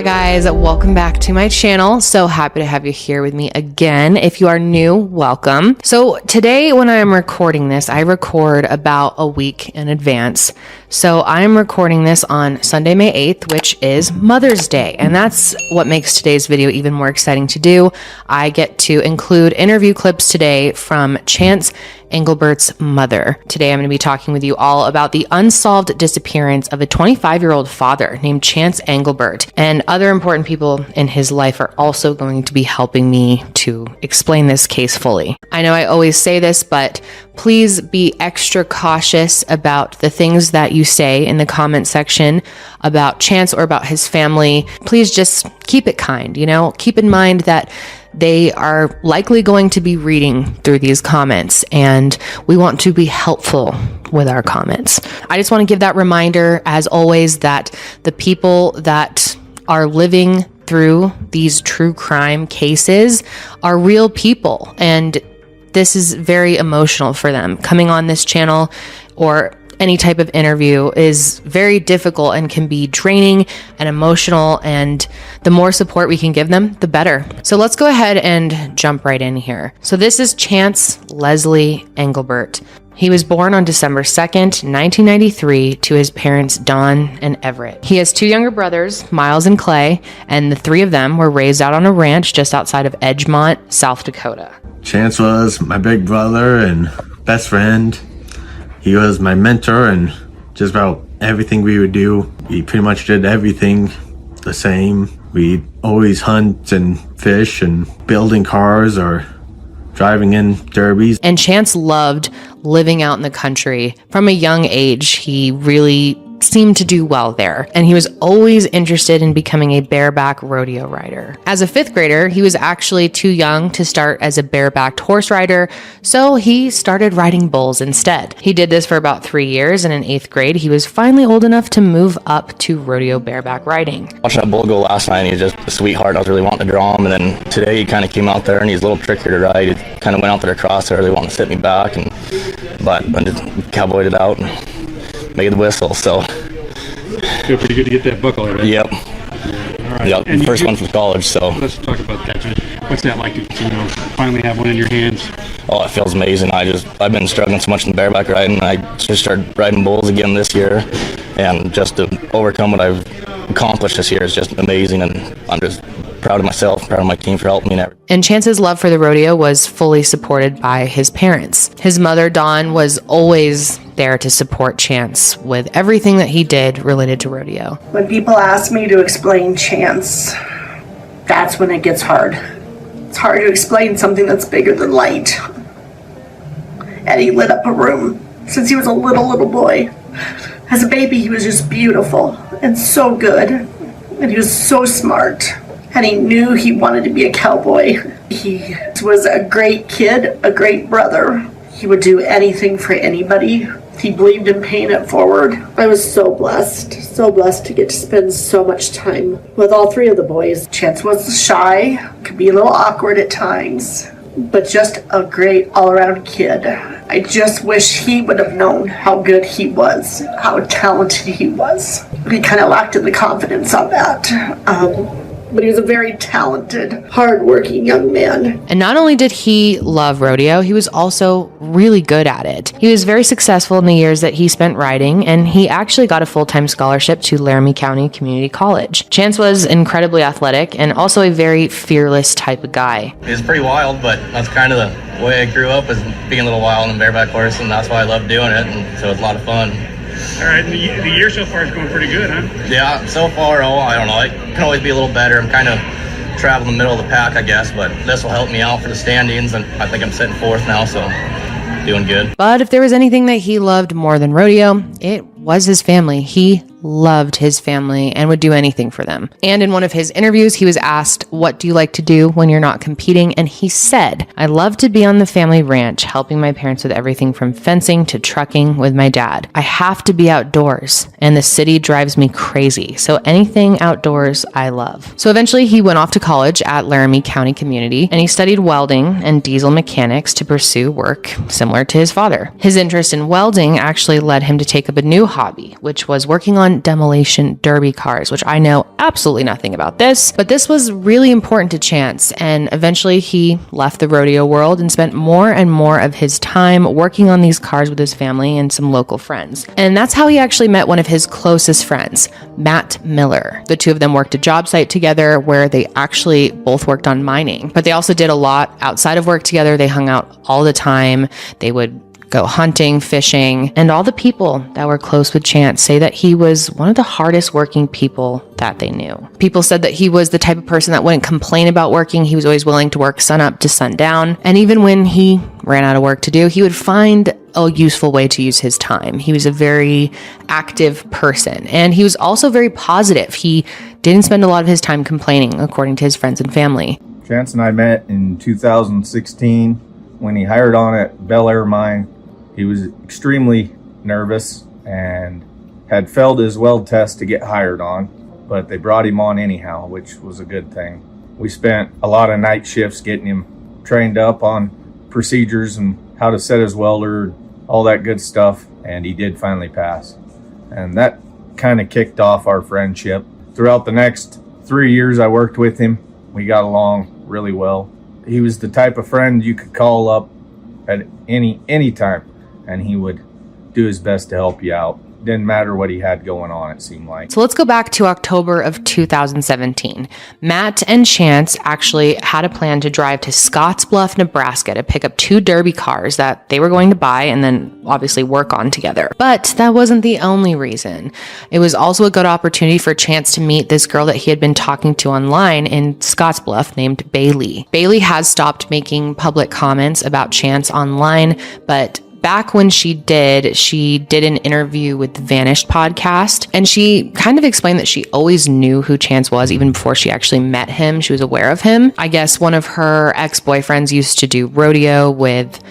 Hi guys, welcome back to my channel. So happy to have you here with me again. If you are new, welcome. So today when I am recording this, I record about a week in advance. So I am recording this on Sunday, May 8th, which is Mother's Day. And that's what makes today's video even more exciting to do. I get to include interview clips today from Chance Englebert's mother. Today I'm going to be talking with you all about the unsolved disappearance of a 25-year-old father named Chance Englebert, and other important people in his life are also going to be helping me to explain this case fully. I know I always say this, but please be extra cautious about the things that you say in the comment section about Chance or about his family. Please just keep it kind, keep in mind that they are likely going to be reading through these comments, and we want to be helpful with our comments. I just want to give that reminder, as always, that the people that are living through these true crime cases are real people, and this is very emotional for them. Coming on this channel or any type of interview is very difficult and can be draining and emotional, and the more support we can give them, the better. So let's go ahead and jump right in here. So this is Chance Leslie Englebert. He was born on December 2nd, 1993 to his parents Don and Everett. He has two younger brothers, Miles and Clay, and the three of them were raised out on a ranch just outside of Edgemont, South Dakota. Chance was my big brother and best friend. He was my mentor, and just about everything we would do, we pretty much did everything the same. We'd always hunt and fish and building cars or driving in derbies. And Chance loved living out in the country. From a young age, he really seemed to do well there, and he was always interested in becoming a bareback rodeo rider. As a fifth grader, he was actually too young to start as a barebacked horse rider, so he started riding bulls instead. He did this for about 3 years, and in 8th grade, he was finally old enough to move up to rodeo bareback riding. Watching that bull go last night, he was just a sweetheart. I was really wanting to draw him, and then today he kind of came out there, and he's a little trickier to ride. He kind of went out there across there, really wanting to sit me back, but I just cowboyed it out and made the whistle, so. Feel pretty good to get that buckle already. Yep. All right. Yep. And First one from college, so. Let's talk about that. What's that like to finally have one in your hands? Oh, it feels amazing. I've been struggling so much in bareback riding. I just started riding bulls again this year, and just to overcome what I've accomplished this year is just amazing, and I'm just proud of myself, proud of my team for helping me and everything. And Chance's love for the rodeo was fully supported by his parents. His mother, Dawn, was always there to support Chance with everything that he did related to rodeo. When people ask me to explain Chance, that's when it gets hard. It's hard to explain something that's bigger than light. And he lit up a room since he was a little boy. As a baby, he was just beautiful and so good. And he was so smart. And he knew he wanted to be a cowboy. He was a great kid, a great brother. He would do anything for anybody. He believed in paying it forward. I was so blessed to get to spend so much time with all three of the boys. Chance was shy, could be a little awkward at times, but just a great all-around kid. I just wish he would have known how good he was, how talented he was. He kind of lacked in the confidence on that. But he was a very talented, hard-working young man. And not only did he love rodeo, he was also really good at it. He was very successful in the years that he spent riding, and he actually got a full-time scholarship to Laramie County Community College. Chance was incredibly athletic and also a very fearless type of guy. It was pretty wild, but that's kind of the way I grew up, is being a little wild on a bareback horse, and that's why I love doing it, and so it's a lot of fun. All right, and the year so far is going pretty good, huh? Yeah, so far, I don't know. It can always be a little better. I'm kind of traveling the middle of the pack, I guess, but this will help me out for the standings, and I think I'm sitting 4th now, so doing good. But if there was anything that he loved more than rodeo, it was his family. He loved his family and would do anything for them. And in one of his interviews, he was asked, "What do you like to do when you're not competing?" And he said, "I love to be on the family ranch, helping my parents with everything from fencing to trucking with my dad. I have to be outdoors, and the city drives me crazy. So anything outdoors, I love." So eventually he went off to college at Laramie County Community, and he studied welding and diesel mechanics to pursue work similar to his father. His interest in welding actually led him to take up a new hobby, which was working on on demolition derby cars, which I know absolutely nothing about this, but this was really important to Chance. And eventually he left the rodeo world and spent more and more of his time working on these cars with his family and some local friends. And that's how he actually met one of his closest friends, Matt Miller. The two of them worked a job site together where they actually both worked on mining, but they also did a lot outside of work together. They hung out all the time. They would go hunting, fishing, and all the people that were close with Chance say that he was one of the hardest working people that they knew. People said that he was the type of person that wouldn't complain about working. He was always willing to work sun up to sundown. And even when he ran out of work to do, he would find a useful way to use his time. He was a very active person, and he was also very positive. He didn't spend a lot of his time complaining, according to his friends and family. Chance and I met in 2016 when he hired on at Bel Air Mine. He was extremely nervous and had failed his weld test to get hired on, but they brought him on anyhow, which was a good thing. We spent a lot of night shifts getting him trained up on procedures and how to set his welder, all that good stuff, and he did finally pass. And that kind of kicked off our friendship. Throughout the next 3 years I worked with him, we got along really well. He was the type of friend you could call up at any time, and he would do his best to help you out. Didn't matter what he had going on, it seemed like. So let's go back to October of 2017. Matt and Chance actually had a plan to drive to Scottsbluff, Nebraska to pick up 2 derby cars that they were going to buy and then obviously work on together. But that wasn't the only reason. It was also a good opportunity for Chance to meet this girl that he had been talking to online in Scottsbluff named Bailey. Bailey has stopped making public comments about Chance online, but back when she did an interview with the Vanished podcast, and she kind of explained that she always knew who Chance was even before she actually met him. She was aware of him. I guess one of her ex-boyfriends used to do rodeo with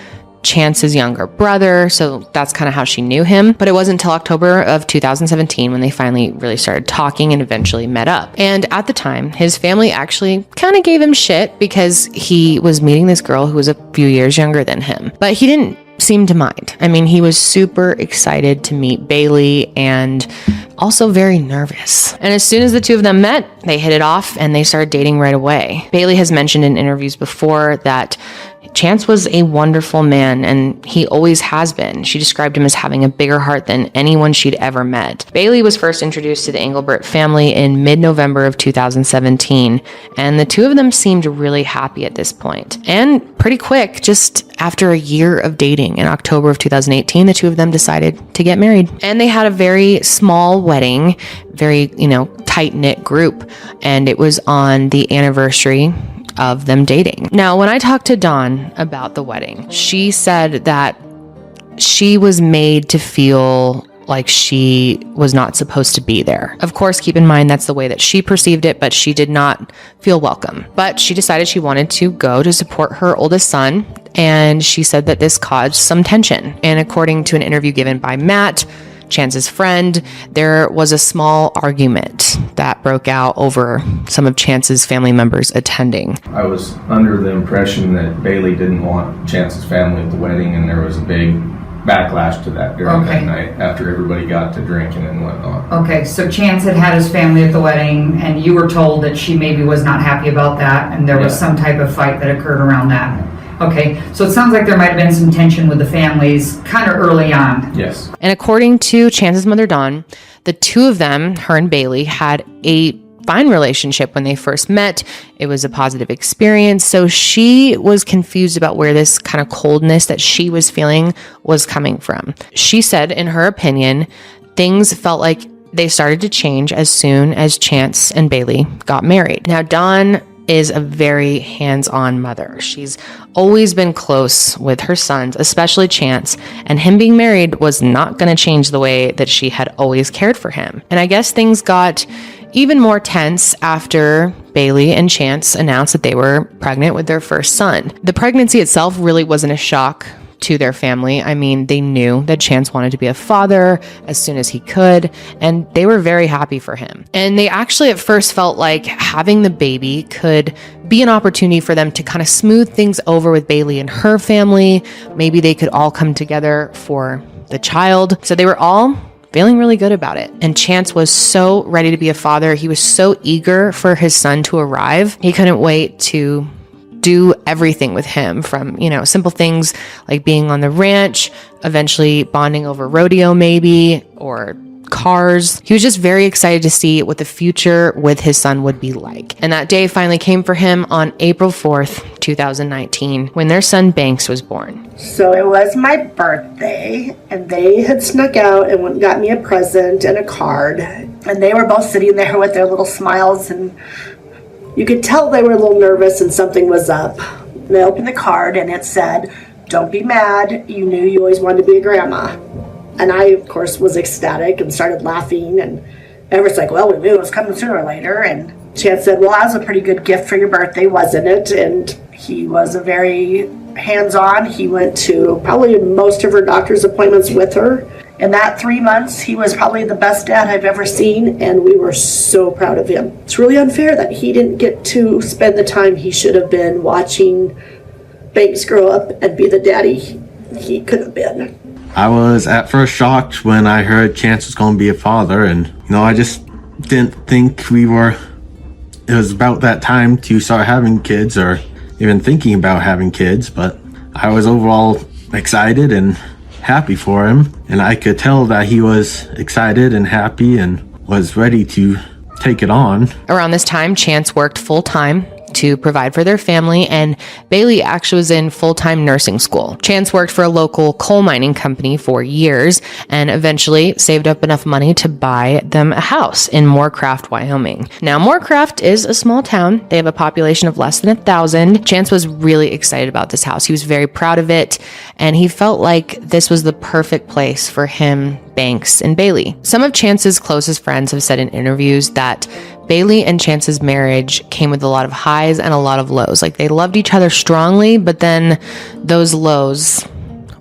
Chance's younger brother, so that's kind of how she knew him. But it wasn't until October of 2017 when they finally really started talking and eventually met up. And at the time, his family actually kind of gave him shit because he was meeting this girl who was a few years younger than him. But he didn't seem to mind. I mean, he was super excited to meet Bailey and also very nervous. And as soon as the two of them met, they hit it off and they started dating right away. Bailey has mentioned in interviews before that Chance was a wonderful man, and he always has been. She described him as having a bigger heart than anyone she'd ever met. Bailey was first introduced to the Englebert family in mid-November of 2017, and the two of them seemed really happy at this point. And pretty quick, just after a year of dating, in October of 2018, the two of them decided to get married. And they had a very small wedding, very, tight-knit group, and it was on the anniversary of them dating. Now, when I talked to Dawn about the wedding, she said that she was made to feel like she was not supposed to be there. Of course, keep in mind that's the way that she perceived it, but she did not feel welcome. But she decided she wanted to go to support her oldest son, and she said that this caused some tension. And according to an interview given by Matt, Chance's friend, there was a small argument that broke out over some of Chance's family members attending. I was under the impression that Bailey didn't want Chance's family at the wedding, and there was a big backlash to that during that night after everybody got to drinking and whatnot. Okay, so Chance had his family at the wedding, and you were told that she maybe was not happy about that, and there was some type of fight that occurred around that. Okay, so it sounds like there might have been some tension with the families kind of early on. Yes. And according to Chance's mother, Dawn, the two of them, her and Bailey, had a fine relationship when they first met. It was a positive experience. So she was confused about where this kind of coldness that she was feeling was coming from. She said, in her opinion, things felt like they started to change as soon as Chance and Bailey got married. Now, Dawn is a very hands-on mother. She's always been close with her sons, especially Chance, and him being married was not going to change the way that she had always cared for him. And I guess things got even more tense after Bailey and Chance announced that they were pregnant with their first son. The pregnancy itself really wasn't a shock to their family. I mean, they knew that Chance wanted to be a father as soon as he could, and they were very happy for him. And they actually at first felt like having the baby could be an opportunity for them to kind of smooth things over with Bailey and her family. Maybe they could all come together for the child. So they were all feeling really good about it. And Chance was so ready to be a father. He was so eager for his son to arrive. He couldn't wait to do everything with him, from, simple things like being on the ranch, eventually bonding over rodeo maybe, or cars. He was just very excited to see what the future with his son would be like. And that day finally came for him on April 4th, 2019, when their son Banks was born. So it was my birthday, and they had snuck out and went and got me a present and a card. And they were both sitting there with their little smiles, and you could tell they were a little nervous and something was up. And they opened the card and it said, "Don't be mad. You knew you always wanted to be a grandma." And I, of course, was ecstatic and started laughing. And Everett's like, "Well, we knew it was coming sooner or later." And Chance said, "Well, that was a pretty good gift for your birthday, wasn't it?" And he was a very hands-on. He went to probably most of her doctor's appointments with her. In that 3 months, he was probably the best dad I've ever seen, and we were so proud of him. It's really unfair that he didn't get to spend the time he should have been watching Banks grow up and be the daddy he could have been. I was at first shocked when I heard Chance was going to be a father, and I just didn't think it was about that time to start having kids or even thinking about having kids, but I was overall excited and happy for him, and I could tell that he was excited and happy and was ready to take it on. Around this time, Chance worked full-time to provide for their family, and Bailey actually was in full-time nursing school. Chance worked for a local coal mining company for years and eventually saved up enough money to buy them a house in Moorcraft, Wyoming. Now, Moorcraft is a small town. They have a population of less than 1,000. Chance was really excited about this house. He was very proud of it, and he felt like this was the perfect place for him, Banks, and Bailey. Some of Chance's closest friends have said in interviews that Bailey and Chance's marriage came with a lot of highs and a lot of lows. Like, they loved each other strongly, but then those lows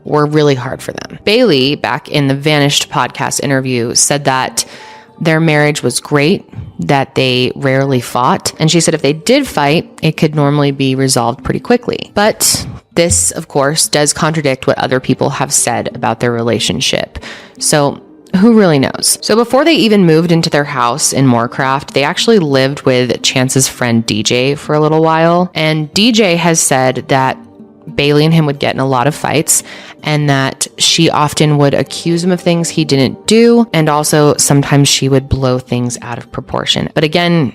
were really hard for them. Bailey, back in the Vanished podcast interview, said that their marriage was great, that they rarely fought. And she said if they did fight, it could normally be resolved pretty quickly. But this, of course, does contradict what other people have said about their relationship. So who really knows? So before they even moved into their house in Moorcraft, they actually lived with Chance's friend DJ for a little while. And DJ has said that Bailey and him would get in a lot of fights, and that she often would accuse him of things he didn't do. And also sometimes she would blow things out of proportion. But again,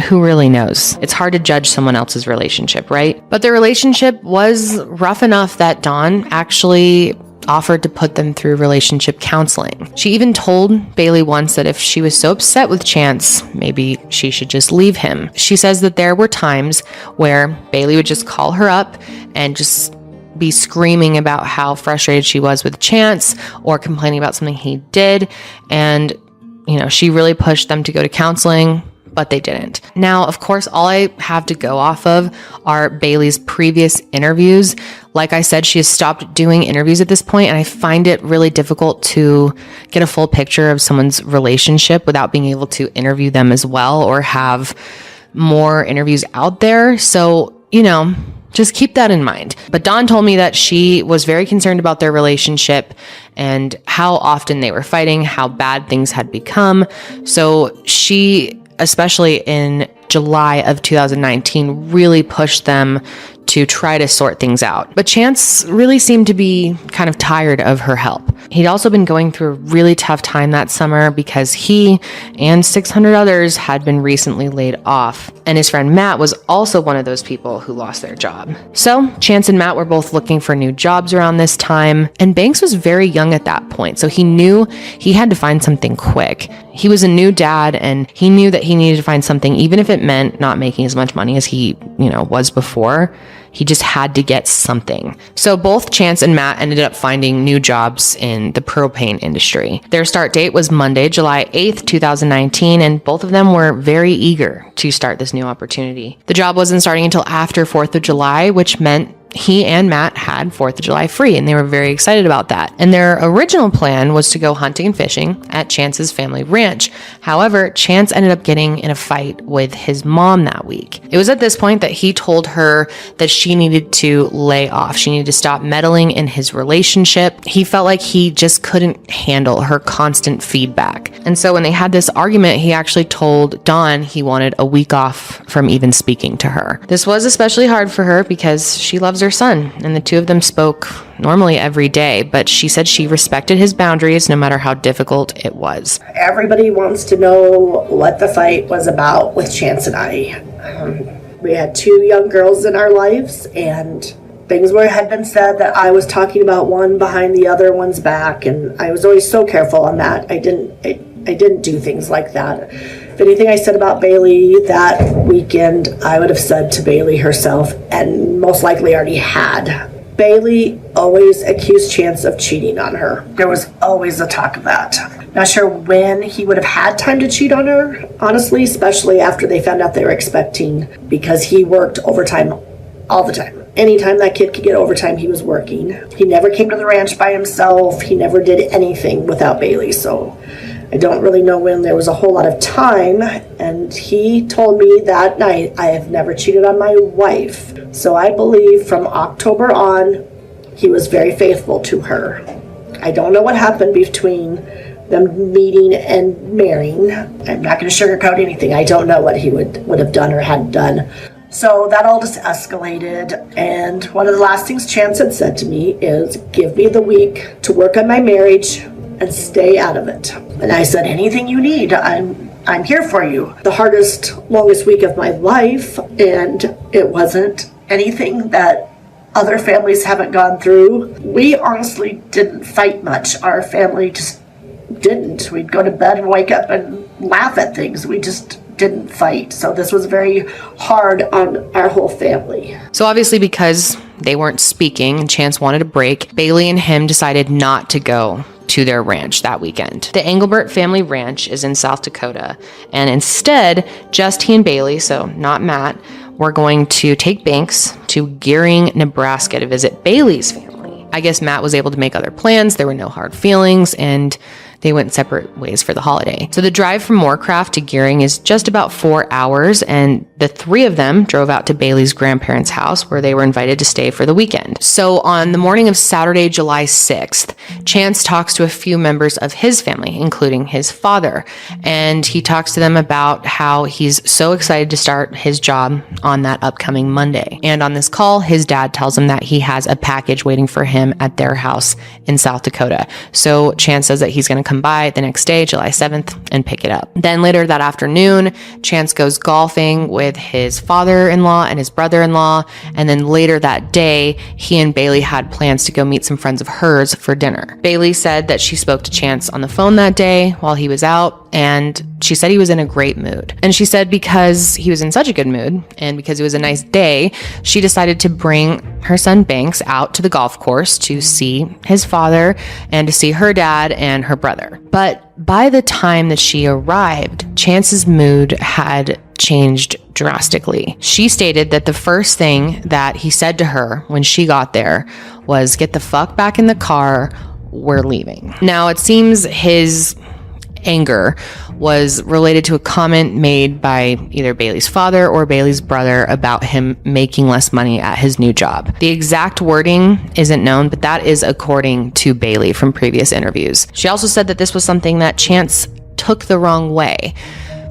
who really knows? It's hard to judge someone else's relationship, right? But their relationship was rough enough that Dawn actually offered to put them through relationship counseling. She even told Bailey once that if she was so upset with Chance, maybe she should just leave him. She says that there were times where Bailey would just call her up and just be screaming about how frustrated she was with Chance or complaining about something he did. And, she really pushed them to go to counseling, but they didn't. Now, of course, all I have to go off of are Bailey's previous interviews. Like I said, she has stopped doing interviews at this point, and I find it really difficult to get a full picture of someone's relationship without being able to interview them as well or have more interviews out there. So, just keep that in mind. But Dawn told me that she was very concerned about their relationship and how often they were fighting, how bad things had become. So she, especially in July of 2019, really pushed them to try to sort things out. But Chance really seemed to be kind of tired of her help. He'd also been going through a really tough time that summer because he and 600 others had been recently laid off. And his friend Matt was also one of those people who lost their job. So Chance and Matt were both looking for new jobs around this time. And Banks was very young at that point, so he knew he had to find something quick. He was a new dad, and he knew that he needed to find something, even if it meant not making as much money as he, was before. He just had to get something. So both Chance and Matt ended up finding new jobs in the propane industry. Their start date was Monday, July 8th, 2019, and both of them were very eager to start this new opportunity. The job wasn't starting until after 4th of July, which meant he and Matt had 4th of July free, and they were very excited about that. And their original plan was to go hunting and fishing at Chance's family ranch. However, Chance ended up getting in a fight with his mom that week. It was at this point that he told her that she needed to lay off. She needed to stop meddling in his relationship. He felt like he just couldn't handle her constant feedback. And so when they had this argument, he actually told Dawn he wanted a week off from even speaking to her. This was especially hard for her because she loves her son, and the two of them spoke normally every day, but she said she respected his boundaries no matter how difficult it was. Everybody wants to know what the fight was about with Chance and I. We had 2 young girls in our lives, and things had been said that I was talking about one behind the other one's back, and I was always so careful on that. I didn't do things like that. If anything I said about Bailey that weekend, I would have said to Bailey herself, and most likely already had. Bailey always accused Chance of cheating on her. There was always a talk of that. Not sure when he would have had time to cheat on her, honestly, especially after they found out they were expecting, because he worked overtime all the time. Anytime that kid could get overtime, he was working. He never came to the ranch by himself. He never did anything without Bailey, so I don't really know when there was a whole lot of time. And he told me that night, I have never cheated on my wife. So I believe from October on, he was very faithful to her. I don't know what happened between them meeting and marrying. I'm not going to sugarcoat anything. I don't know what he would have done or had done. So that all just escalated, and one of the last things Chance had said to me is, give me the week to work on my marriage and stay out of it. And I said, anything you need, I'm here for you. The hardest, longest week of my life, and it wasn't anything that other families haven't gone through. We honestly didn't fight much. Our family just didn't. We'd go to bed and wake up and laugh at things. We just didn't fight. So this was very hard on our whole family. So obviously, because they weren't speaking and Chance wanted a break, Bailey and him decided not to go to their ranch that weekend. The Englebert family ranch is in South Dakota, and instead, just he and Bailey, so not Matt, were going to take Banks to Gearing, Nebraska to visit Bailey's family. I guess Matt was able to make other plans. There were no hard feelings, and they went separate ways for the holiday. So the drive from Moorcraft to Gearing is just about 4 hours, and the 3 of them drove out to Bailey's grandparents' house where they were invited to stay for the weekend. So on the morning of Saturday, July 6th, Chance talks to a few members of his family, including his father, and he talks to them about how he's so excited to start his job on that upcoming Monday. And on this call, his dad tells him that he has a package waiting for him at their house in South Dakota. So Chance says that he's going to come by the next day, July 7th, and pick it up. Then later that afternoon, Chance goes golfing with his father-in-law and his brother-in-law. And then later that day, he and Bailey had plans to go meet some friends of hers for dinner. Bailey said that she spoke to Chance on the phone that day while he was out, and she said he was in a great mood. And she said because he was in such a good mood and because it was a nice day, she decided to bring her son Banks out to the golf course to see his father and to see her dad and her brother. But by the time that she arrived, Chance's mood had changed drastically. She stated that the first thing that he said to her when she got there was, "Get the fuck back in the car, we're leaving." Now, it seems his anger was related to a comment made by either Bailey's father or Bailey's brother about him making less money at his new job. The exact wording isn't known, but that is according to Bailey from previous interviews. She also said that this was something that Chance took the wrong way.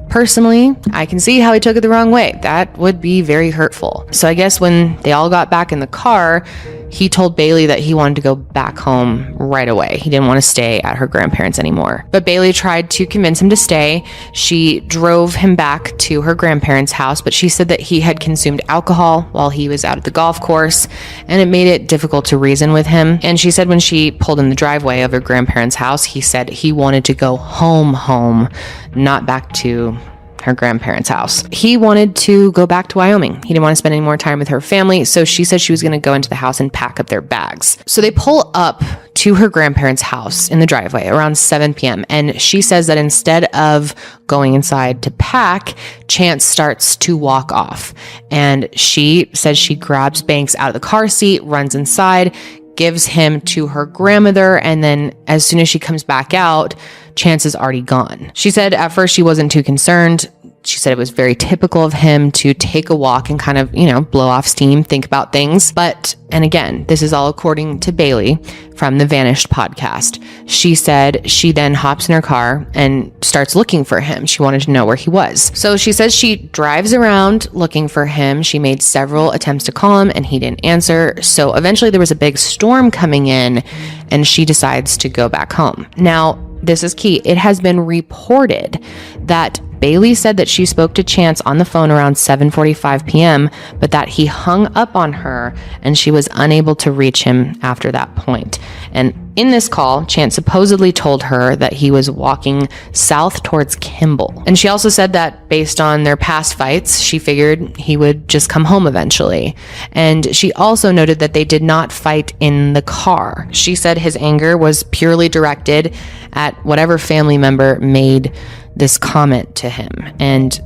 Personally, I can see how he took it the wrong way. That would be very hurtful. So I guess when they all got back in the car, he told Bailey that he wanted to go back home right away. He didn't want to stay at her grandparents anymore. But Bailey tried to convince him to stay. She drove him back to her grandparents' house, but she said that he had consumed alcohol while he was out at the golf course, and it made it difficult to reason with him. And she said when she pulled in the driveway of her grandparents' house, he said he wanted to go home, not back to her grandparents' house. He wanted to go back to Wyoming. He didn't want to spend any more time with her family, so she said she was going to go into the house and pack up their bags. So they pull up to her grandparents' house in the driveway around 7 p.m. And she says that instead of going inside to pack, Chance starts to walk off. And she says she grabs Banks out of the car seat, runs inside, gives him to her grandmother, and then as soon as she comes back out, Chance is already gone. She said at first she wasn't too concerned. She said it was very typical of him to take a walk and kind of, blow off steam, think about things. But, and again, this is all according to Bailey from the Vanished podcast. She said she then hops in her car and starts looking for him. She wanted to know where he was. So she says she drives around looking for him. She made several attempts to call him and he didn't answer. So eventually there was a big storm coming in and she decides to go back home. Now, this is key. It has been reported that Bailey said that she spoke to Chance on the phone around 7:45 p.m., but that he hung up on her and she was unable to reach him after that point. And in this call, Chance supposedly told her that he was walking south towards Kimball. And she also said that based on their past fights, she figured he would just come home eventually. And she also noted that they did not fight in the car. She said his anger was purely directed at whatever family member made this comment to him. And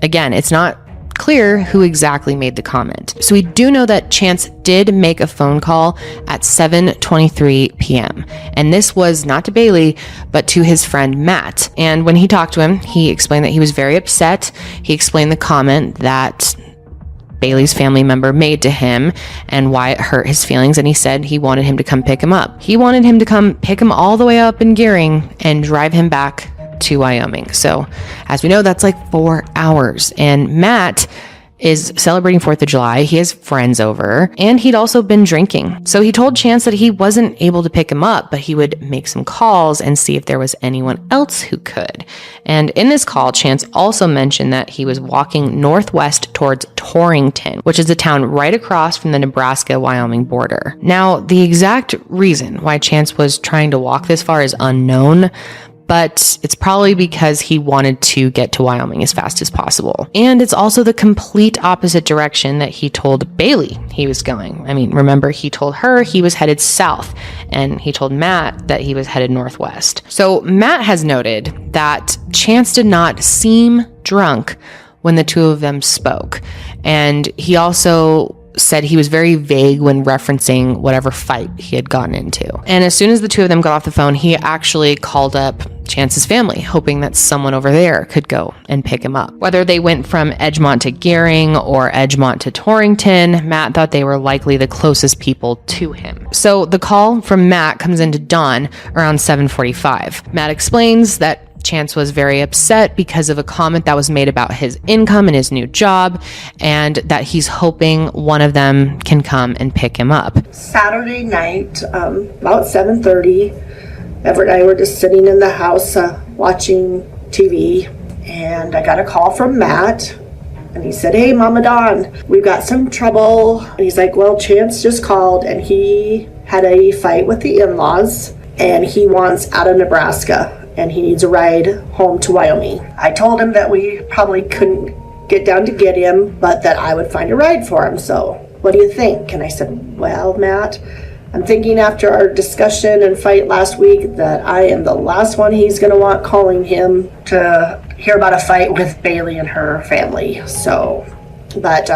again, it's not clear who exactly made the comment. So we do know that Chance did make a phone call at 7:23 p.m. And this was not to Bailey, but to his friend Matt. And when he talked to him, he explained that he was very upset. He explained the comment that Bailey's family member made to him and why it hurt his feelings. And he said he wanted him to come pick him up. He wanted him to come pick him all the way up in Gearing and drive him back to Wyoming. So as we know, that's like 4 hours. And Matt is celebrating 4th of July. He has friends over and he'd also been drinking. So he told Chance that he wasn't able to pick him up, but he would make some calls and see if there was anyone else who could. And in this call, Chance also mentioned that he was walking northwest towards Torrington, which is a town right across from the Nebraska-Wyoming border. Now, the exact reason why Chance was trying to walk this far is unknown, but it's probably because he wanted to get to Wyoming as fast as possible. And it's also the complete opposite direction that he told Bailey he was going. I mean, remember, he told her he was headed south, and he told Matt that he was headed northwest. So Matt has noted that Chance did not seem drunk when the two of them spoke. And he also said he was very vague when referencing whatever fight he had gotten into. And as soon as the two of them got off the phone, he actually called up Chance's family, hoping that someone over there could go and pick him up. Whether they went from Edgemont to Gearing or Edgemont to Torrington, Matt thought they were likely the closest people to him. So the call from Matt comes into Dawn around 7:45. Matt explains that Chance was very upset because of a comment that was made about his income and his new job, and that he's hoping one of them can come and pick him up. Saturday night, about 7:30, Everett and I were just sitting in the house watching TV, and I got a call from Matt, and he said, "Hey, Mama Dawn, we've got some trouble." And he's like, "Well, Chance just called, and he had a fight with the in-laws, and he wants out of Nebraska, and he needs a ride home to Wyoming." I told him that we probably couldn't get down to get him, but that I would find a ride for him. "So what do you think?" And I said, "Well, Matt, I'm thinking after our discussion and fight last week that I am the last one he's going to want calling him to hear about a fight with Bailey and her family. But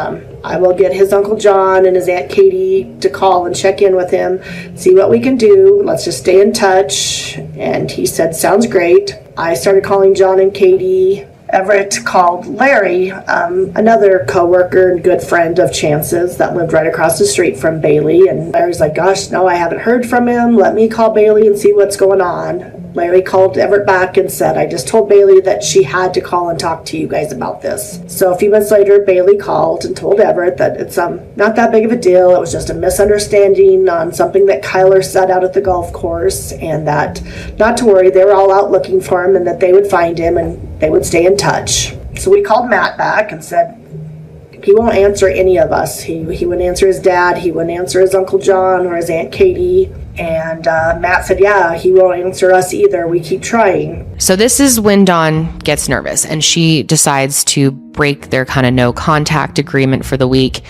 I will get his Uncle John and his Aunt Katie to call and check in with him, see what we can do. Let's just stay in touch." And he said, "Sounds great." I started calling John and Katie. Everett called Larry, another coworker and good friend of Chance's that lived right across the street from Bailey. And Larry's like, "Gosh, no, I haven't heard from him. Let me call Bailey and see what's going on." Larry called Everett back and said, "I just told Bailey that she had to call and talk to you guys about this." So a few months later, Bailey called and told Everett that it's not that big of a deal. It was just a misunderstanding on something that Kyler said out at the golf course, and that not to worry, they were all out looking for him and that they would find him and they would stay in touch. So we called Matt back and said, he won't answer any of us. He wouldn't answer his dad. He wouldn't answer his Uncle John or his Aunt Katie. And Matt said, yeah, he won't answer us either. We keep trying. So this is when Dawn gets nervous and she decides to break their kind of no contact agreement for the week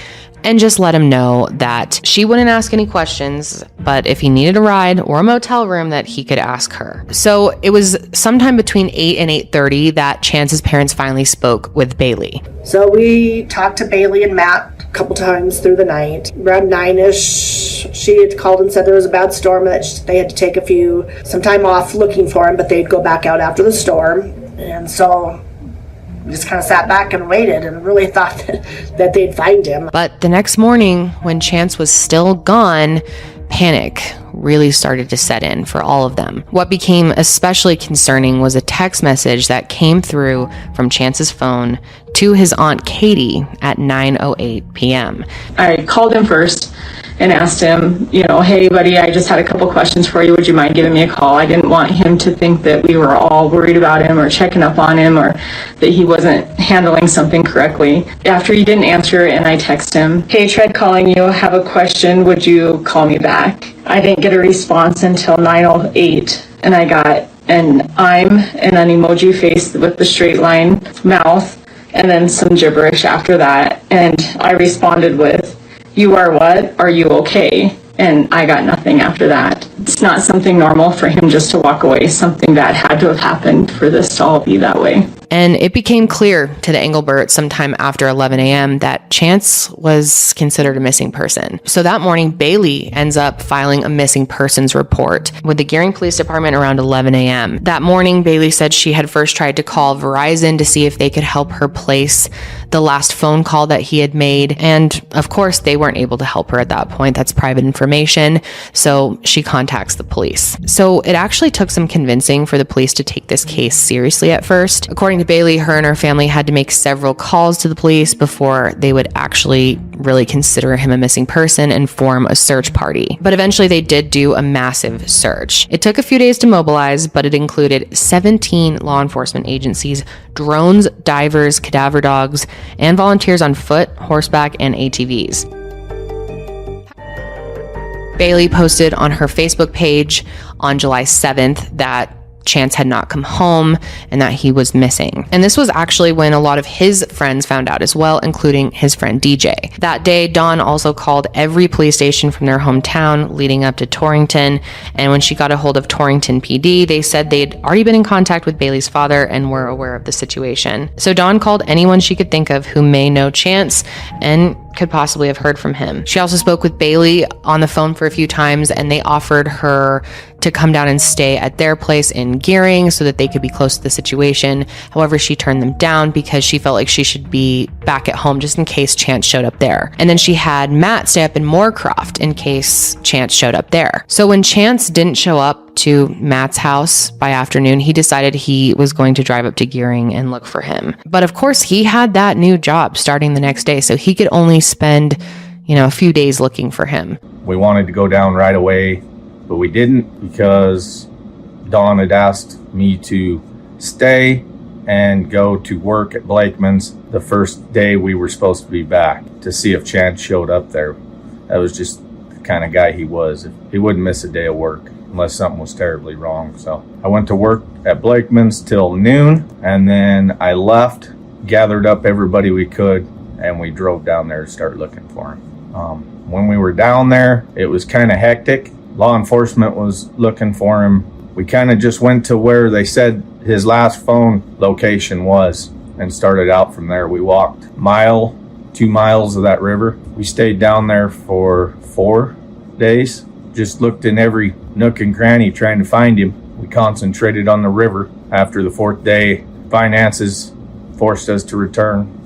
and just let him know that she wouldn't ask any questions, but if he needed a ride or a motel room, that he could ask her. So it was sometime between 8 and 8:30 that Chance's parents finally spoke with Bailey. So we talked to Bailey and Matt a couple times through the night. Around 9-ish, she had called and said there was a bad storm, that they had to take some time off looking for him, but they'd go back out after the storm. And so we just kind of sat back and waited and really thought that they'd find him. But the next morning, when Chance was still gone, panic really started to set in for all of them. What became especially concerning was a text message that came through from Chance's phone to his Aunt Katie at 9:08 p.m. I called him first and asked him, hey buddy, I just had a couple questions for you. Would you mind giving me a call? I didn't want him to think that we were all worried about him or checking up on him or that he wasn't handling something correctly. After he didn't answer and I text him, hey, tried calling you, have a question, would you call me back? I didn't get a response until 9:08 and I got an I'm and an emoji face with the straight line mouth and then some gibberish after that. And I responded with, you are what? Are you okay? And I got nothing after that. It's not something normal for him just to walk away. Something that had to have happened for this to all be that way. And it became clear to the Engelberts sometime after 11 a.m. that Chance was considered a missing person. So that morning, Bailey ends up filing a missing persons report with the Gearing Police Department around 11 a.m. That morning, Bailey said she had first tried to call Verizon to see if they could help her place the last phone call that he had made. And of course, they weren't able to help her at that point. That's private information. So she contacts the police. So it actually took some convincing for the police to take this case seriously at first. According to Bailey, her and her family had to make several calls to the police before they would actually really consider him a missing person and form a search party. But eventually they did do a massive search. It took a few days to mobilize, but it included 17 law enforcement agencies, drones, divers, cadaver dogs, and volunteers on foot, horseback, and ATVs. Bailey posted on her Facebook page on July 7th that Chance had not come home and that he was missing. And this was actually when a lot of his friends found out as well, including his friend DJ. That day, Dawn also called every police station from their hometown leading up to Torrington. And when she got a hold of Torrington PD, they said they'd already been in contact with Bailey's father and were aware of the situation. So Dawn called anyone she could think of who may know Chance and could possibly have heard from him. She also spoke with Bailey on the phone for a few times, and they offered her to come down and stay at their place in Gearing so that they could be close to the situation. However, she turned them down because she felt like she should be back at home just in case Chance showed up there. And then she had Matt stay up in Moorcroft in case Chance showed up there. So when Chance didn't show up to Matt's house by afternoon, he decided he was going to drive up to Gearing and look for him. But of course, he had that new job starting the next day, so he could only spend, a few days looking for him. We wanted to go down right away, but we didn't because Dawn had asked me to stay and go to work at Blakeman's the first day we were supposed to be back to see if Chance showed up there. That was just the kind of guy he was. He wouldn't miss a day of work unless something was terribly wrong. So I went to work at Blakeman's till noon, and then I left, gathered up everybody we could, and we drove down there to start looking for him. When we were down there, it was kind of hectic. Law enforcement was looking for him. We kind of just went to where they said his last phone location was and started out from there. We walked 2 miles of that river. We stayed down there for 4 days. Just looked in every nook and cranny trying to find him. We concentrated on the river. After the 4th day, finances forced us to return,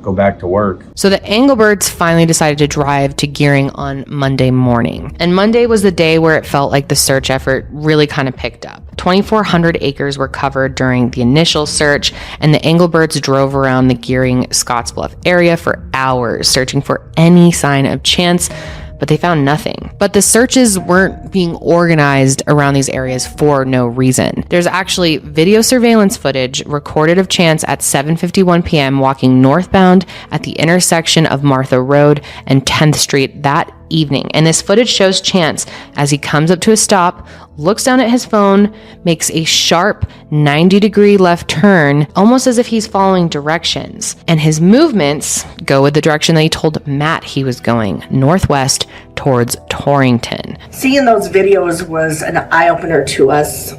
go back to work. So the Engelberts finally decided to drive to Gearing on Monday morning. And Monday was the day where it felt like the search effort really kind of picked up. 2,400 acres were covered during the initial search, and the Engelberts drove around the Gearing Scottsbluff area for hours, searching for any sign of Chance, but they found nothing. But the searches weren't being organized around these areas for no reason. There's actually video surveillance footage recorded of Chance at 7:51 p.m. walking northbound at the intersection of Martha Road and 10th Street that evening. And this footage shows Chance as he comes up to a stop, looks down at his phone, makes a sharp 90-degree left turn, almost as if he's following directions. And his movements go with the direction that he told Matt he was going, northwest towards Torrington. Seeing those videos was an eye-opener to us.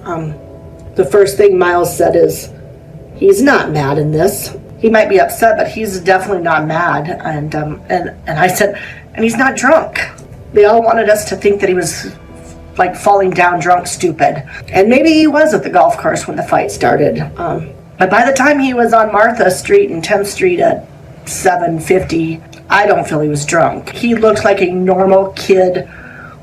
The first thing Miles said is, he's not mad in this. He might be upset, but he's definitely not mad. And I said, and he's not drunk. They all wanted us to think that he was like falling down drunk stupid. And maybe he was at the golf course when the fight started. But by the time he was on Martha Street and 10th Street at 7:50, I don't feel he was drunk. He looked like a normal kid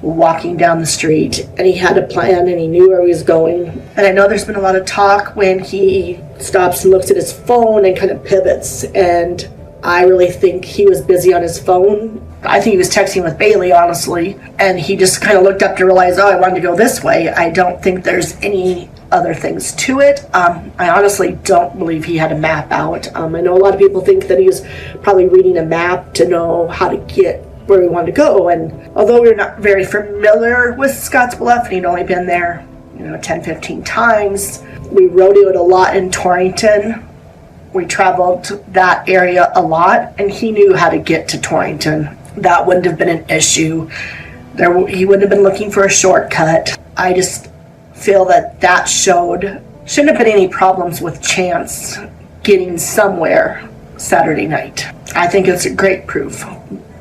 walking down the street, and he had a plan and he knew where he was going. And I know there's been a lot of talk when he stops and looks at his phone and kind of pivots, and I really think he was busy on his phone. I think he was texting with Bailey, honestly, and he just kind of looked up to realize, oh, I wanted to go this way. I don't think there's any other things to it. I honestly don't believe he had a map out. I know a lot of people think that he was probably reading a map to know how to get where we wanted to go, and although we're not very familiar with Scotts Bluff and he'd only been there 10-15 times, we rodeoed a lot in Torrington. We traveled that area a lot, and he knew how to get to Torrington. That wouldn't have been an issue. He wouldn't have been looking for a shortcut. I just feel that showed shouldn't have been any problems with Chance getting somewhere Saturday night. I think it's a great proof.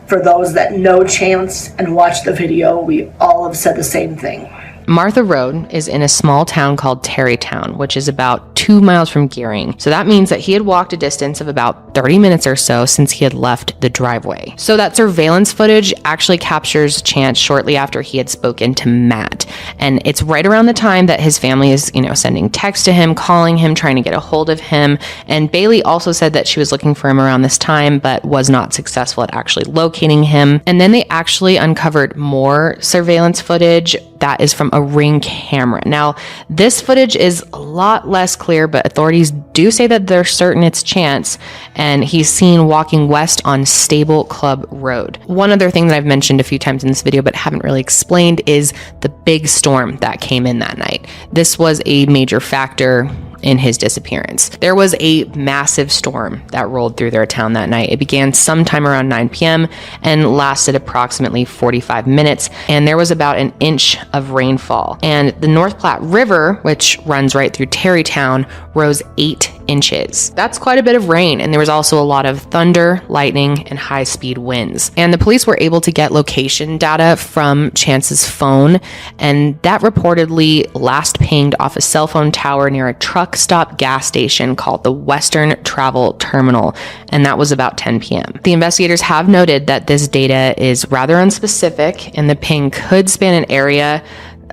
For those that know Chance and watch the video, we all have said the same thing. Martha Road is in a small town called Tarrytown, which is about 2 miles from Gearing. So that means that he had walked a distance of about 30 minutes or so since he had left the driveway. So that surveillance footage actually captures Chance shortly after he had spoken to Matt. And it's right around the time that his family is, sending texts to him, calling him, trying to get a hold of him. And Bailey also said that she was looking for him around this time, but was not successful at actually locating him. And then they actually uncovered more surveillance footage that is from a Ring camera. Now, this footage is a lot less clear, but authorities do say that they're certain it's Chance, and he's seen walking west on Stable Club Road. One other thing that I've mentioned a few times in this video, but haven't really explained, is the big storm that came in that night. This was a major factor in his disappearance. There was a massive storm that rolled through their town that night. It began sometime around 9 p.m. and lasted approximately 45 minutes, and there was about an inch of rainfall. And the North Platte River, which runs right through Tarrytown, rose 8 inches. That's quite a bit of rain, and there was also a lot of thunder, lightning, and high-speed winds. And the police were able to get location data from Chance's phone, and that reportedly last pinged off a cell phone tower near a truck stop gas station called the Western Travel Terminal, and that was about 10 p.m. The investigators have noted that this data is rather unspecific, and the ping could span an area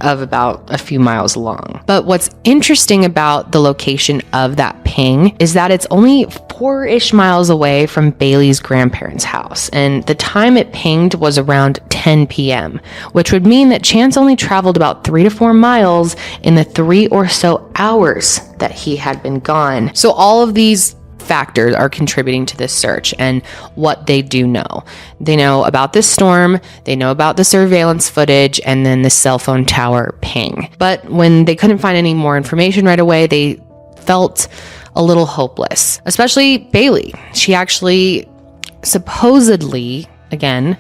of about a few miles long. But what's interesting about the location of that ping is that it's only 4-ish miles away from Bailey's grandparents' house, and the time it pinged was around 10 p.m., which would mean that Chance only traveled about 3 to 4 miles in the 3 or so hours that he had been gone. So all of these factors are contributing to this search and what they do know. They know about this storm, they know about the surveillance footage, and then the cell phone tower ping. But when they couldn't find any more information right away, they felt a little hopeless, especially Bailey. She actually supposedly, again,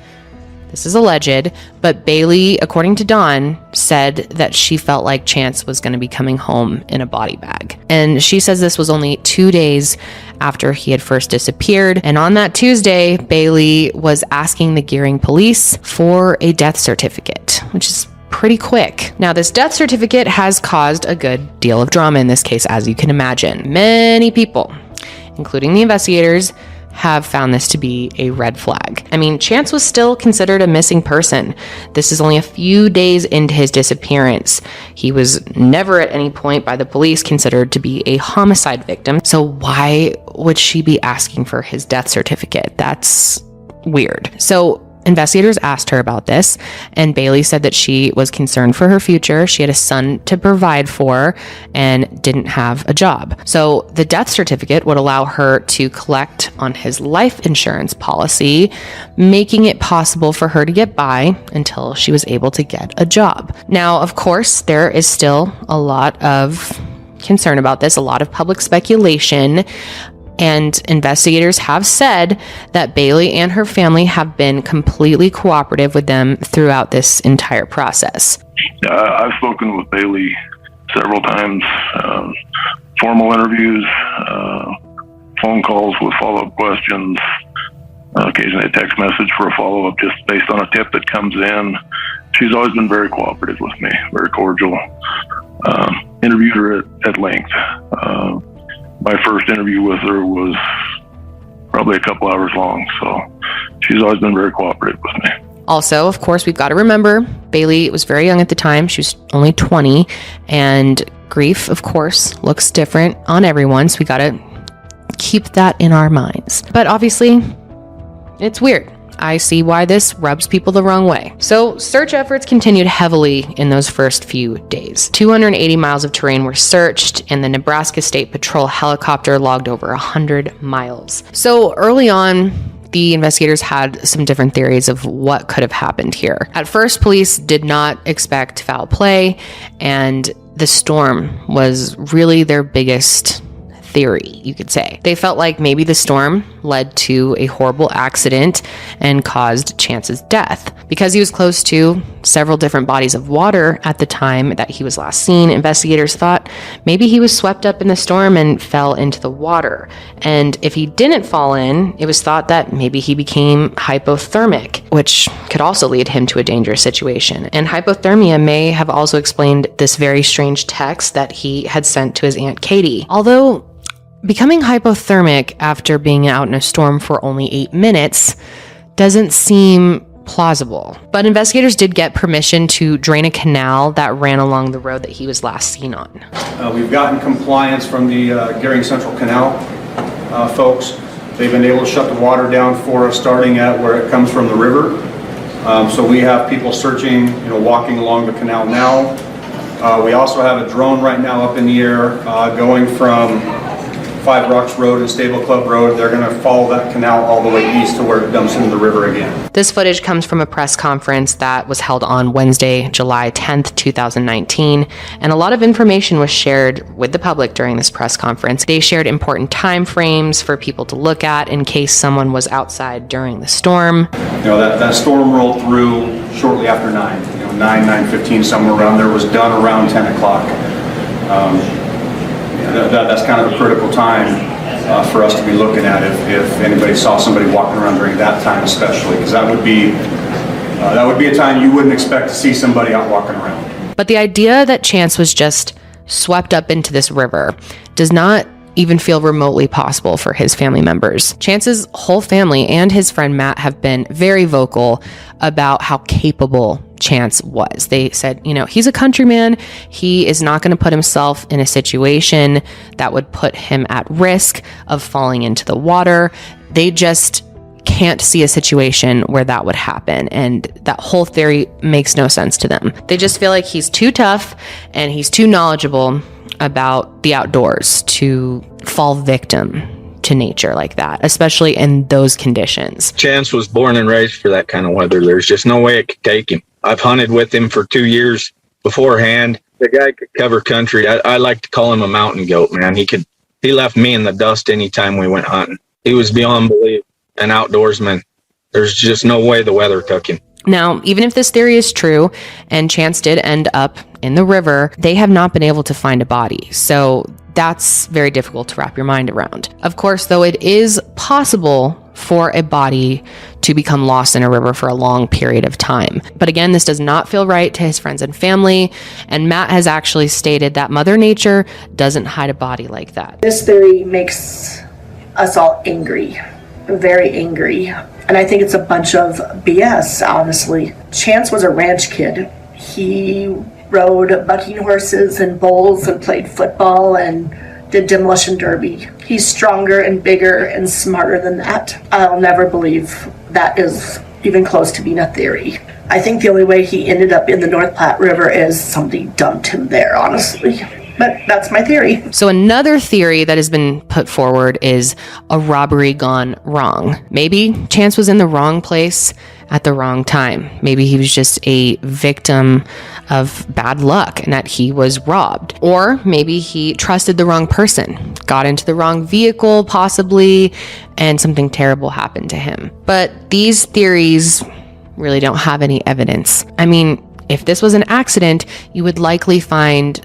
this is alleged, but Bailey, according to Dawn, said that she felt like Chance was going to be coming home in a body bag. And she says this was only 2 days after he had first disappeared. And on that Tuesday, Bailey was asking the Gearing police for a death certificate, which is pretty quick. Now, this death certificate has caused a good deal of drama in this case, as you can imagine. Many people, including the investigators, have found this to be a red flag. I mean, Chance was still considered a missing person. This is only a few days into his disappearance. He was never at any point by the police considered to be a homicide victim. So why would she be asking for his death certificate? That's weird. So investigators asked her about this, and Bailey said that she was concerned for her future. She had a son to provide for and didn't have a job. So the death certificate would allow her to collect on his life insurance policy, making it possible for her to get by until she was able to get a job. Now, of course, there is still a lot of concern about this, a lot of public speculation. And investigators have said that Bailey and her family have been completely cooperative with them throughout this entire process. I've spoken with Bailey several times, formal interviews, phone calls with follow-up questions, occasionally a text message for a follow-up just based on a tip that comes in. She's always been very cooperative with me, very cordial. Interviewed her at length. My first interview with her was probably a couple hours long, so she's always been very cooperative with me. Also, of course, we've got to remember Bailey was very young at the time. She was only 20, and grief, of course, looks different on everyone, so we got to keep that in our minds. But obviously, it's weird. I see why this rubs people the wrong way. So search efforts continued heavily in those first few days. 280 miles of terrain were searched, and the Nebraska State Patrol helicopter logged over 100 miles. So early on, the investigators had some different theories of what could have happened here. At first, police did not expect foul play, and the storm was really their biggest theory, you could say. They felt like maybe the storm led to a horrible accident and caused Chance's death. Because he was close to several different bodies of water at the time that he was last seen, investigators thought maybe he was swept up in the storm and fell into the water. And if he didn't fall in, it was thought that maybe he became hypothermic, which could also lead him to a dangerous situation. And hypothermia may have also explained this very strange text that he had sent to his Aunt Katie. Although becoming hypothermic after being out in a storm for only 8 minutes doesn't seem plausible. But investigators did get permission to drain a canal that ran along the road that he was last seen on. We've gotten compliance from the Gering Central Canal folks. They've been able to shut the water down for us starting at where it comes from the river. So we have people searching, walking along the canal now. We also have a drone right now up in the air going from Five Rocks Road and Stable Club Road. They're going to follow that canal all the way east to where it dumps into the river again. This footage comes from a press conference that was held on Wednesday, July 10th, 2019, and a lot of information was shared with the public during this press conference. They shared important time frames for people to look at in case someone was outside during the storm. That storm rolled through shortly after 9, 9:15, somewhere around there, was done around 10 o'clock. That's kind of a critical time for us to be looking at if anybody saw somebody walking around during that time, especially, because that would be a time you wouldn't expect to see somebody out walking around. But the idea that Chance was just swept up into this river does not even feel remotely possible for his family members. Chance's whole family and his friend Matt have been very vocal about how capable Chance was. They said, he's a countryman. He is not going to put himself in a situation that would put him at risk of falling into the water. They just can't see a situation where that would happen. And that whole theory makes no sense to them. They just feel like he's too tough and he's too knowledgeable about the outdoors to fall victim to nature like that, especially in those conditions. Chance was born and raised for that kind of weather. There's just no way it could take him. I've hunted with him for 2 years beforehand. The guy could cover country. I like to call him a mountain goat, man. He left me in the dust anytime we went hunting. He was beyond belief an outdoorsman. There's just no way the weather took him. Now, even if this theory is true and Chance did end up in the river, they have not been able to find a body. So that's very difficult to wrap your mind around. Of course, though, it is possible for a body to become lost in a river for a long period of time. But again, this does not feel right to his friends and family. And Matt has actually stated that Mother Nature doesn't hide a body like that. This theory makes us all angry, very angry. And I think it's a bunch of BS, honestly. Chance was a ranch kid. He rode bucking horses and bulls and played football and did demolition derby. He's stronger and bigger and smarter than that. I'll never believe that is even close to being a theory. I think the only way he ended up in the North Platte River is somebody dumped him there, honestly. But that's my theory. So another theory that has been put forward is a robbery gone wrong. Maybe Chance was in the wrong place at the wrong time. Maybe he was just a victim of bad luck and that he was robbed. Or maybe he trusted the wrong person, got into the wrong vehicle possibly, and something terrible happened to him. But these theories really don't have any evidence. I mean, if this was an accident, you would likely find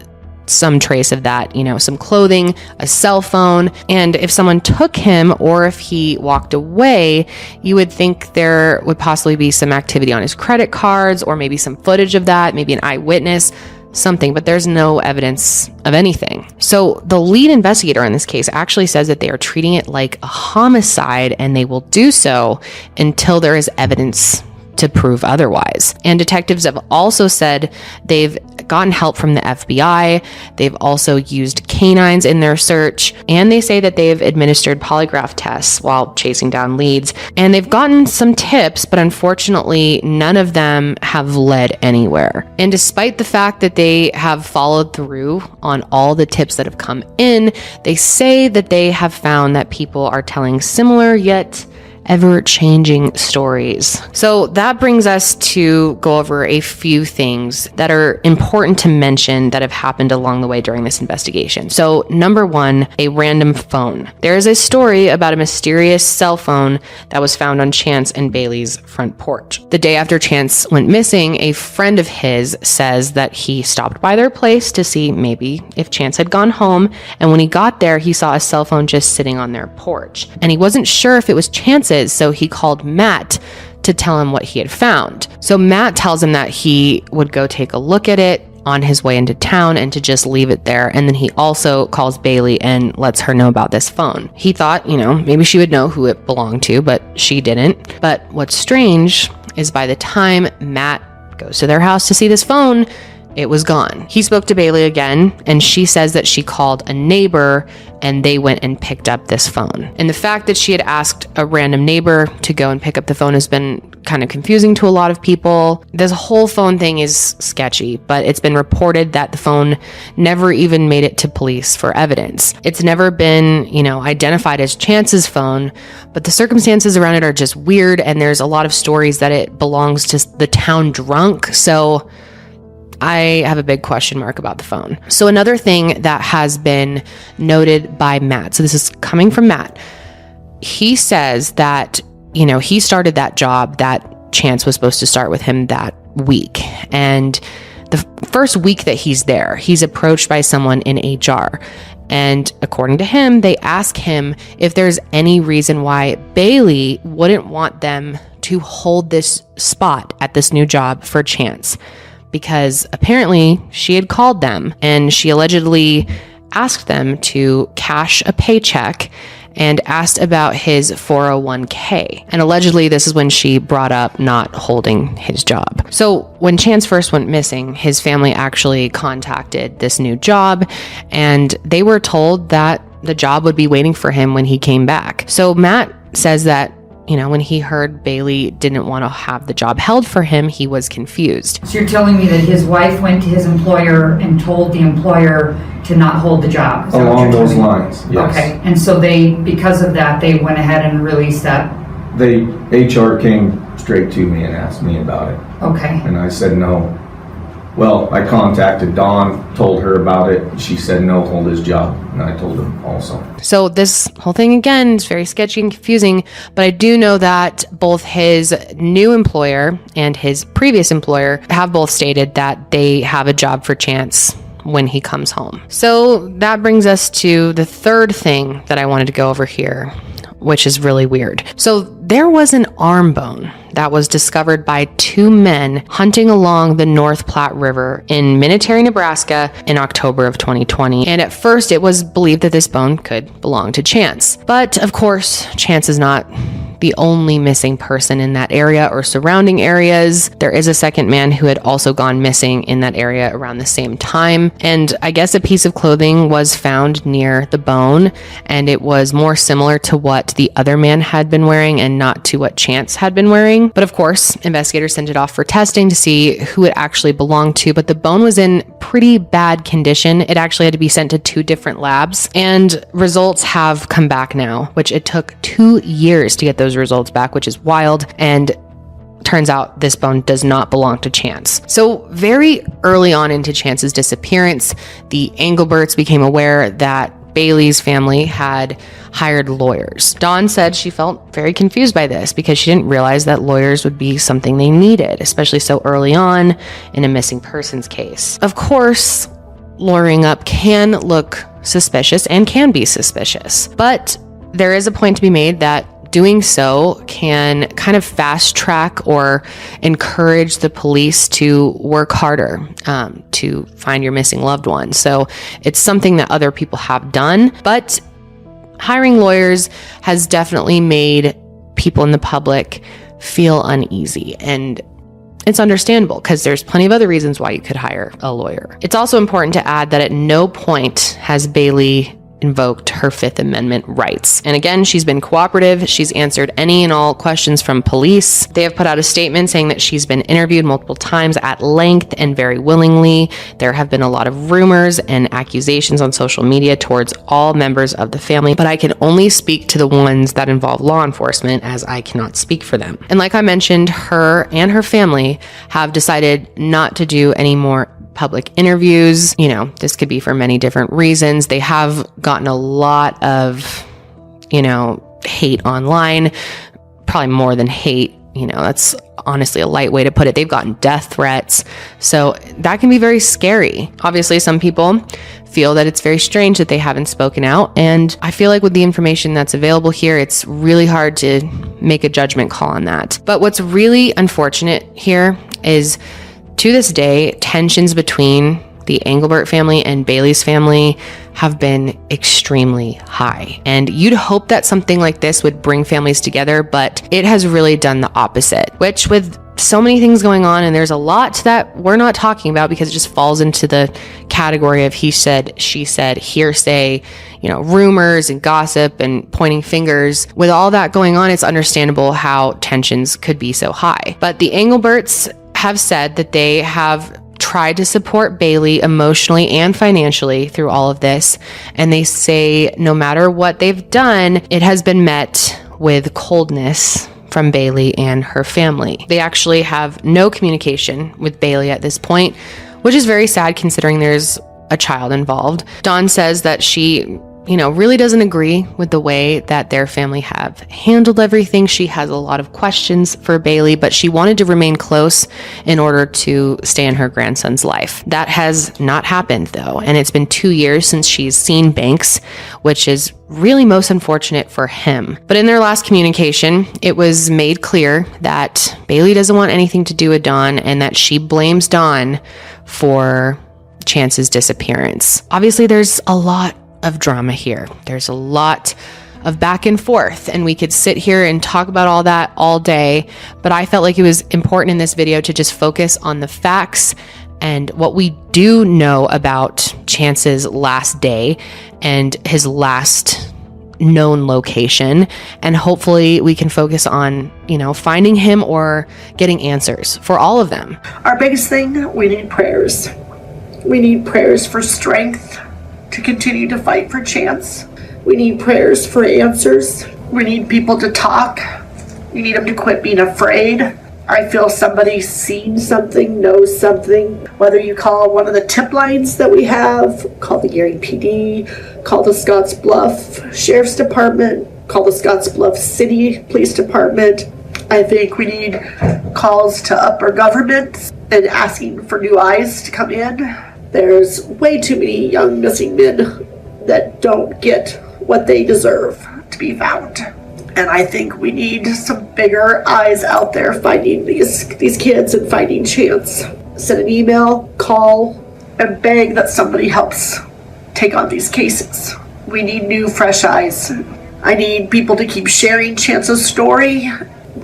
some trace of that, some clothing, a cell phone. And if someone took him or if he walked away, you would think there would possibly be some activity on his credit cards or maybe some footage of that, maybe an eyewitness, something, but there's no evidence of anything. So the lead investigator in this case actually says that they are treating it like a homicide and they will do so until there is evidence to prove otherwise. And detectives have also said they've gotten help from the FBI. They've also used canines in their search, and they say that they've administered polygraph tests while chasing down leads. And they've gotten some tips, but unfortunately, none of them have led anywhere. And despite the fact that they have followed through on all the tips that have come in, they say that they have found that people are telling similar yet ever-changing stories. So that brings us to go over a few things that are important to mention that have happened along the way during this investigation. So number one, a random phone. There is a story about a mysterious cell phone that was found on Chance and Bailey's front porch. The day after Chance went missing, a friend of his says that he stopped by their place to see maybe if Chance had gone home, and when he got there, he saw a cell phone just sitting on their porch. And he wasn't sure if it was Chance's, so he called Matt to tell him what he had found. So Matt tells him that he would go take a look at it on his way into town and to just leave it there. And then he also calls Bailey and lets her know about this phone. He thought, maybe she would know who it belonged to, but she didn't. But what's strange is by the time Matt goes to their house to see this phone, it was gone. He spoke to Bailey again, and she says that she called a neighbor and they went and picked up this phone. And the fact that she had asked a random neighbor to go and pick up the phone has been kind of confusing to a lot of people. This whole phone thing is sketchy, but it's been reported that the phone never even made it to police for evidence. It's never been, identified as Chance's phone, but the circumstances around it are just weird, and there's a lot of stories that it belongs to the town drunk. So I have a big question mark about the phone. So another thing that has been noted by Matt, so this is coming from Matt, he says that, he started that job that Chance was supposed to start with him that week. And the first week that he's there, he's approached by someone in HR. And according to him, they ask him if there's any reason why Bailey wouldn't want them to hold this spot at this new job for Chance. Because apparently she had called them and she allegedly asked them to cash a paycheck and asked about his 401k. And allegedly this is when she brought up not holding his job. So when Chance first went missing, his family actually contacted this new job and they were told that the job would be waiting for him when he came back. So Matt says that when he heard Bailey didn't want to have the job held for him, he was confused. So you're telling me that his wife went to his employer and told the employer to not hold the job? Is that Along what you're those telling me? lines, yes. Okay, and so because of that, they went ahead and released that? HR came straight to me and asked me about it. Okay. And I said no. Well, I contacted Dawn, told her about it. She said no, hold his job. And I told him also. So this whole thing, again, is very sketchy and confusing, but I do know that both his new employer and his previous employer have both stated that they have a job for Chance when he comes home. So that brings us to the third thing that I wanted to go over here, which is really weird. So there was an arm bone that was discovered by two men hunting along the North Platte River in Minneterry, Nebraska in October of 2020. And at first it was believed that this bone could belong to Chance. But of course, Chance is not the only missing person in that area or surrounding areas. There is a second man who had also gone missing in that area around the same time. And I guess a piece of clothing was found near the bone, and it was more similar to what the other man had been wearing and not to what Chance had been wearing. But of course, investigators sent it off for testing to see who it actually belonged to, but the bone was in pretty bad condition. It actually had to be sent to 2 different labs, and results have come back now, which it took 2 years to get those results back, which is wild. And turns out this bone does not belong to Chance. So very early on into Chance's disappearance, the Engleberts became aware that Bailey's family had hired lawyers. Dawn said she felt very confused by this because she didn't realize that lawyers would be something they needed, especially so early on in a missing persons case. Of course, lawyering up can look suspicious and can be suspicious, but there is a point to be made that doing so can kind of fast track or encourage the police to work harder to find your missing loved one. So it's something that other people have done, but hiring lawyers has definitely made people in the public feel uneasy, and it's understandable because there's plenty of other reasons why you could hire a lawyer. It's also important to add that at no point has Bailey invoked her Fifth Amendment rights. And again, she's been cooperative. She's answered any and all questions from police. They have put out a statement saying that she's been interviewed multiple times at length and very willingly. There have been a lot of rumors and accusations on social media towards all members of the family, but I can only speak to the ones that involve law enforcement, as I cannot speak for them. And like I mentioned, her and her family have decided not to do any more public interviews. You know, this could be for many different reasons. They have gotten a lot of, hate online, probably more than hate. That's honestly a light way to put it. They've gotten death threats. So that can be very scary. Obviously, some people feel that it's very strange that they haven't spoken out. And I feel like with the information that's available here, it's really hard to make a judgment call on that. But what's really unfortunate here is, to this day, tensions between the Englebert family and Bailey's family have been extremely high. And you'd hope that something like this would bring families together, but it has really done the opposite, which, with so many things going on, and there's a lot that we're not talking about because it just falls into the category of he said, she said, hearsay, rumors and gossip and pointing fingers. With all that going on, it's understandable how tensions could be so high. But the Engleberts have said that they have tried to support Bailey emotionally and financially through all of this. And they say no matter what they've done, it has been met with coldness from Bailey and her family. They actually have no communication with Bailey at this point, which is very sad considering there's a child involved. Dawn says that she really doesn't agree with the way that their family have handled everything. She has a lot of questions for Bailey, but she wanted to remain close in order to stay in her grandson's life. That has not happened though, and it's been 2 years since she's seen Banks, which is really most unfortunate for him. But in their last communication, it was made clear that Bailey doesn't want anything to do with Dawn and that she blames Dawn for Chance's disappearance. Obviously, there's a lot of drama here. There's a lot of back and forth, and we could sit here and talk about all that all day, but I felt like it was important in this video to just focus on the facts and what we do know about Chance's last day and his last known location, and hopefully we can focus on, finding him or getting answers for all of them. Our biggest thing, we need prayers. We need prayers for strength to continue to fight for Chance. We need prayers for answers. We need people to talk. We need them to quit being afraid. I feel somebody's seen something, knows something. Whether you call one of the tip lines that we have, call the Gary PD, call the Scotts Bluff Sheriff's Department, call the Scotts Bluff City Police Department. I think we need calls to upper government and asking for new eyes to come in. There's way too many young missing men that don't get what they deserve to be found. And I think we need some bigger eyes out there finding these kids and finding Chance. Send an email, call, and beg that somebody helps take on these cases. We need new, fresh eyes. I need people to keep sharing Chance's story,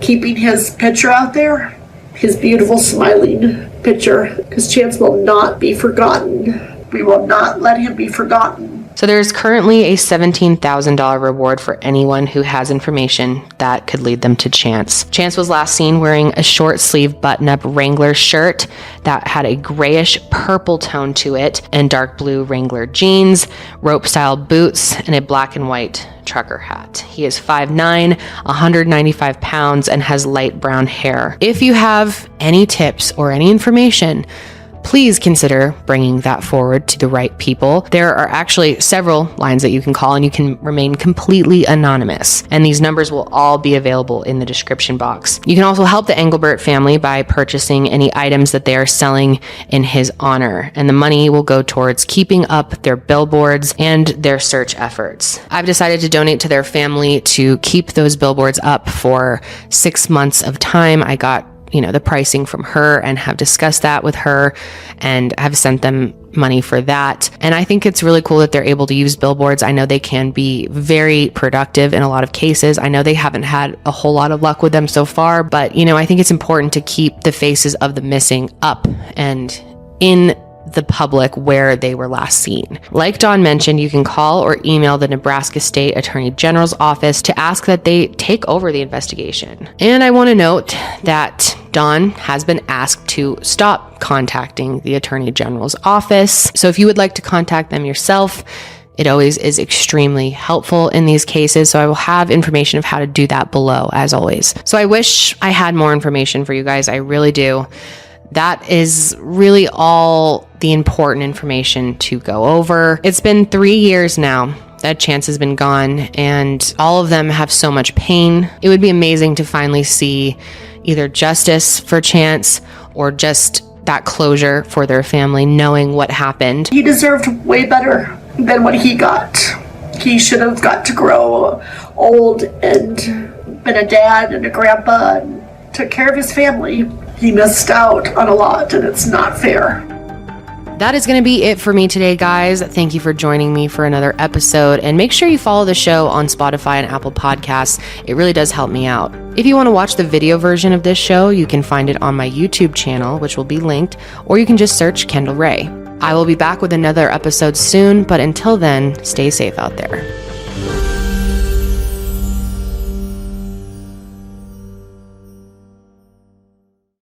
keeping his picture out there, his beautiful smiling picture, because Chance will not be forgotten. We will not let him be forgotten. So there's currently a $17,000 reward for anyone who has information that could lead them to Chance. Chance was last seen wearing a short sleeve button-up Wrangler shirt that had a grayish purple tone to it, and dark blue Wrangler jeans, rope-style boots, and a black and white trucker hat. He is 5'9", 195 pounds, and has light brown hair. If you have any tips or any information, please consider bringing that forward to the right people. There are actually several lines that you can call, and you can remain completely anonymous. And these numbers will all be available in the description box. You can also help the Englebert family by purchasing any items that they are selling in his honor. And the money will go towards keeping up their billboards and their search efforts. I've decided to donate to their family to keep those billboards up for 6 months of time. I got the pricing from her and have discussed that with her and have sent them money for that. And I think it's really cool that they're able to use billboards. I know they can be very productive in a lot of cases. I know they haven't had a whole lot of luck with them so far, but I think it's important to keep the faces of the missing up and in the public where they were last seen. Like Dawn mentioned, you can call or email the Nebraska State Attorney General's office to ask that they take over the investigation. And I want to note that Dawn has been asked to stop contacting the Attorney General's office. So if you would like to contact them yourself, it always is extremely helpful in these cases. So I will have information of how to do that below, as always. So I wish I had more information for you guys. I really do. That is really all the important information to go over. It's been 3 years now that Chance has been gone, and all of them have so much pain. It would be amazing to finally see either justice for Chance or just that closure for their family, knowing what happened. He deserved way better than what he got. He should have got to grow old and been a dad and a grandpa and took care of his family. He missed out on a lot, and it's not fair. That is going to be it for me today, guys. Thank you for joining me for another episode, and make sure you follow the show on Spotify and Apple Podcasts. It really does help me out. If you want to watch the video version of this show, you can find it on my YouTube channel, which will be linked, or you can just search Kendall Ray. I will be back with another episode soon, but until then, stay safe out there.